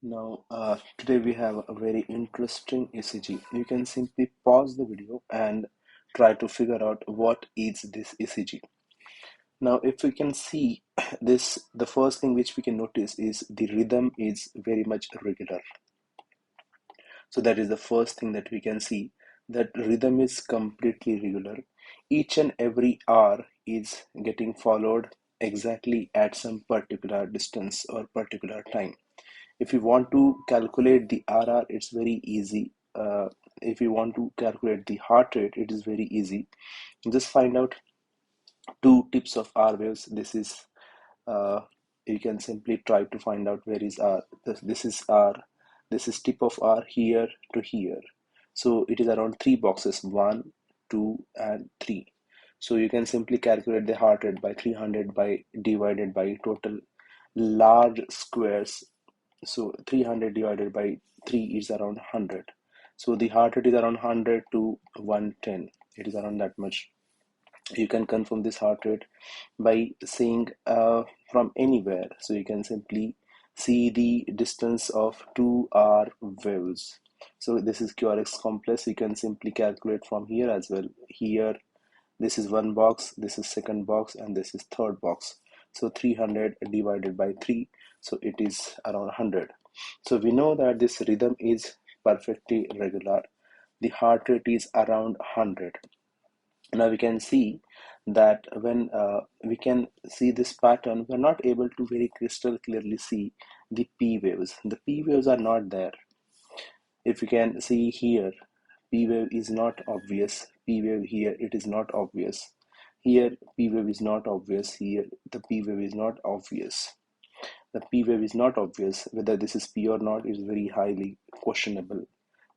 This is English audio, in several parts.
Today we have a very interesting ECG. You can simply pause the video and try to figure out what is this ECG. Now, if we can see this, the first thing which we can notice is the rhythm is very much regular. So that is the first thing that we can see, that rhythm is completely regular. Each and every hour is getting followed exactly at some particular distance or particular time. If you want to calculate the RR, it's very easy. If you want to calculate the heart rate, it is very easy. Just find out two tips of R waves. Uh, you can simply try to find out where is R. This is R. This is tip of R here to here. So it is around three boxes, 1, 2, and 3. So you can simply calculate the heart rate by 300 by divided by total large squares. So 300 divided by 3 is around 100. So the heart rate is around 100 to 110. It is around that much. You can confirm this heart rate by seeing from anywhere. So you can simply see the distance of 2R waves. So this is QRX complex. You can simply calculate from here as well. Here, this is one box, this is second box, and this is third box. So 300 divided by 3, so it is around 100. So we know that this rhythm is perfectly regular. The heart rate is around 100. Now we can see that when we can see this pattern, we're not able to very crystal clearly see the P waves. The P waves are not there. If you can see here, P wave is not obvious. P wave here, it is not obvious. Here, P wave is not obvious. Here, the P wave is not obvious. The P wave is not obvious. Whether this is P or not is very highly questionable.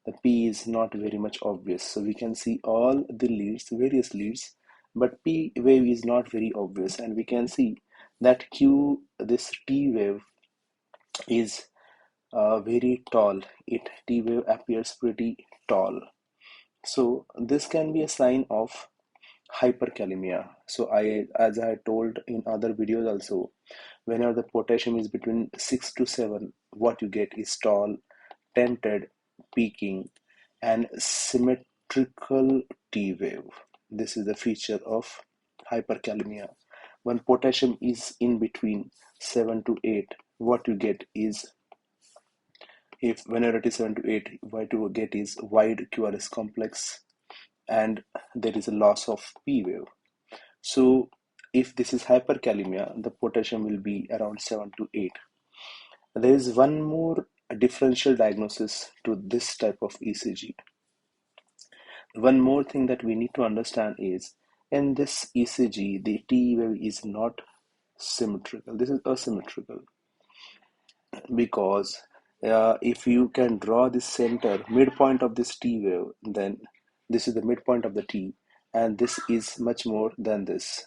The P is not very much obvious. So we can see all the leads, various leads, but P wave is not very obvious. And we can see that this T wave is very tall. T wave appears pretty tall. So this can be a sign of hyperkalemia. So as I told in other videos also, whenever the potassium is between 6 to 7, what you get is tall, tented, peaking, and symmetrical T wave. This is the feature of hyperkalemia. When potassium is in between 7 to 8, what you get is, if whenever it is 7 to 8, what you get is wide QRS complex, and there is a loss of P wave. So if this is hyperkalemia, the potassium will be around 7 to 8. There is one more differential diagnosis to this type of ECG. One more thing that we need to understand is, in this ECG, the T wave is not symmetrical. This is asymmetrical, because if you can draw the center midpoint of this T wave, then this is the midpoint of the T, and this is much more than this.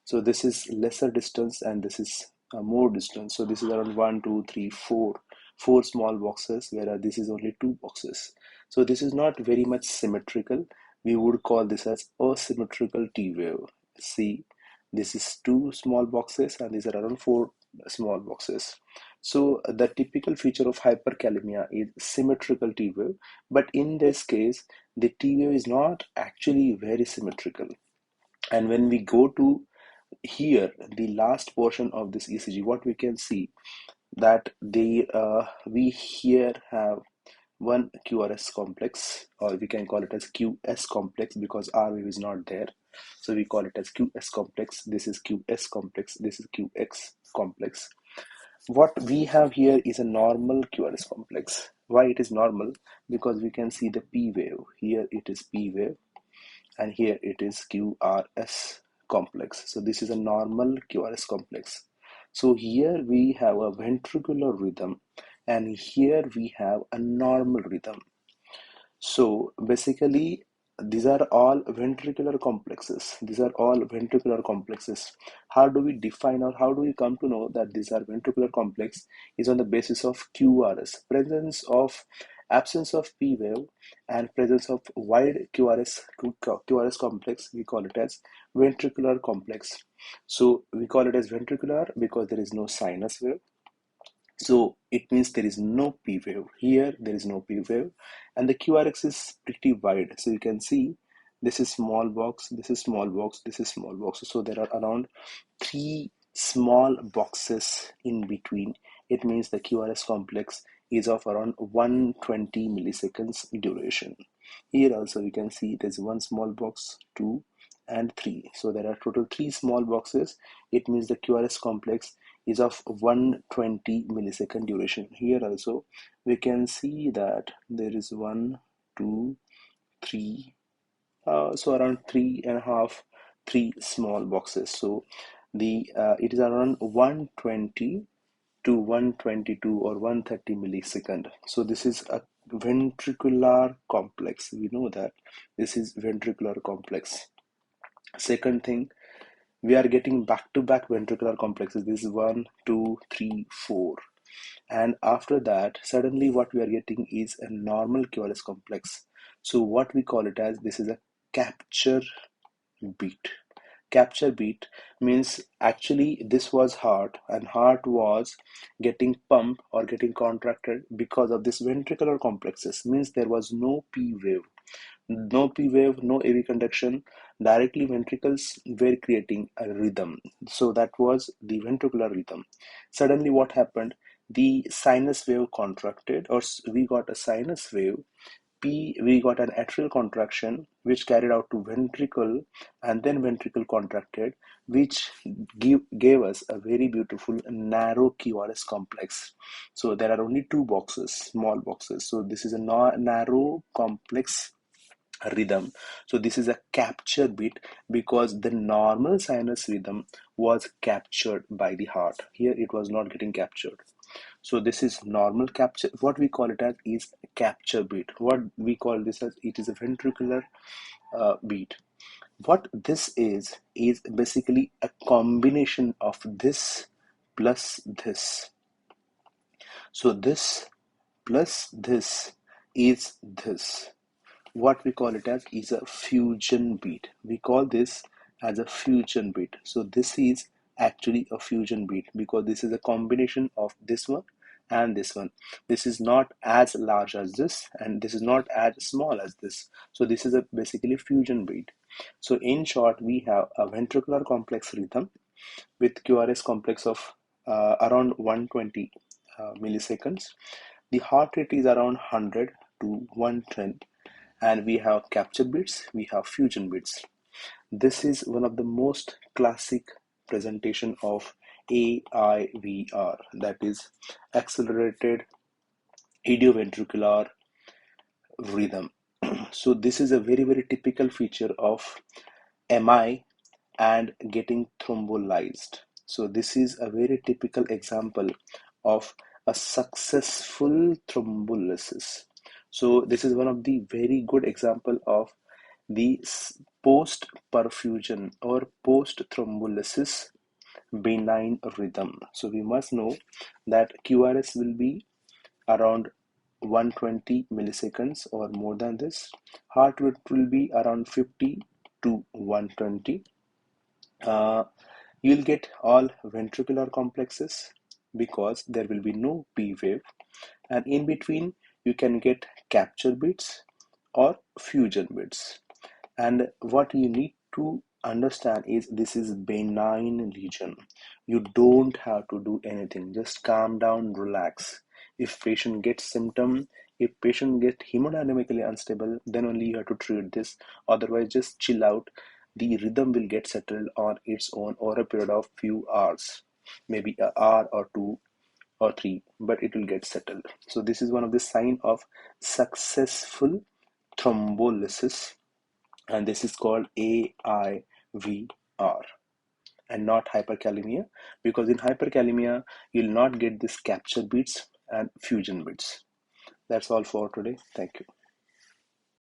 So this is lesser distance, and this is more distance. So this is around 1, 2, 3, 4, four small boxes, whereas this is only two boxes. So this is not very much symmetrical. We would call this as asymmetrical T wave. See, this is two small boxes, and these are around four small boxes. So the typical feature of hyperkalemia is symmetrical T wave, but in this case, the T wave is not actually very symmetrical. And when we go to here, the last portion of this ECG, what we can see, that we here have one QRS complex, or we can call it as QS complex, because R wave is not there. So we call it as QS complex. This is QS complex. This is QX complex. What we have here is a normal QRS complex. Why it is normal? Because we can see the P wave. Here it is P wave, and here it is QRS complex. So this is a normal QRS complex. So here we have a ventricular rhythm, and here we have a normal rhythm. So basically, these are all ventricular complexes. These are all ventricular complexes. How do we define, or how do we come to know that these are ventricular complex? Is on the basis of QRS, absence of P wave, and presence of wide QRS complex. We call it as ventricular complex. So we call it as ventricular because there is no sinus wave. So it means there is no P wave. Here there is no P wave, and the QRX is pretty wide. So you can see this is small box, this is small box, this is small box. So there are around three small boxes in between. It means the QRS complex is of around 120 milliseconds duration. Here also you can see there's one small box, two, and three. So there are total three small boxes. It means the QRS complex is of 120 millisecond duration. Here also we can see that there is one, two, three, so around three and a half, three small boxes. So the it is around 120 to 122 or 130 millisecond. So this is a ventricular complex. We know that this is ventricular complex. Second thing, we are getting back-to-back ventricular complexes. This is one, two, three, four. And after that, suddenly what we are getting is a normal QRS complex. So what we call it as, this is a capture beat. Capture beat means actually this was heart, and heart was getting pumped or getting contracted because of this ventricular complexes. Means there was no P wave. No P wave, no AV conduction, directly ventricles were creating a rhythm. So that was the ventricular rhythm. Suddenly what happened? The sinus wave contracted, or we got a sinus wave. We got an atrial contraction which carried out to ventricle, and then ventricle contracted, which gave us a very beautiful narrow QRS complex. So there are only two boxes, small boxes. So this is a narrow complex rhythm. So this is a capture beat because the normal sinus rhythm was captured by the heart. Here it was not getting captured. So this is normal capture. What we call it as is capture beat. What we call this as, it is a ventricular beat. What this is basically a combination of this plus this. So this plus this is this. What we call it as is a fusion beat. We call this as a fusion beat. So this is actually a fusion beat because this is a combination of this one and this one. This is not as large as this, and this is not as small as this. So this is a basically fusion beat. So in short, we have a ventricular complex rhythm with QRS complex of around 120 milliseconds. The heart rate is around 100 to 110, and we have capture bits, we have fusion bits. This is one of the most classic presentation of AIVR, that is accelerated idioventricular rhythm. So this is a very typical feature of MI and getting thrombolized. So this is a very typical example of a successful thrombolysis. So this is one of the very good example of the post perfusion or post thrombolysis benign rhythm. So we must know that QRS will be around 120 milliseconds or more than this. Heart rate will be around 50 to 120. You'll get all ventricular complexes because there will be no P wave, and in between you can get capture bits or fusion bits. And what you need to understand is this is benign lesion. You don't have to do anything. Just calm down, relax. If patient gets symptom, if patient get hemodynamically unstable, then only you have to treat this. Otherwise, just chill out. The rhythm will get settled on its own over a period of few hours, maybe an hour or two or three, but it will get settled. So this is one of the sign of successful thrombolysis, and this is called AIVR and not hyperkalemia, because in hyperkalemia you'll not get this capture beats and fusion beats. That's all for today. Thank you.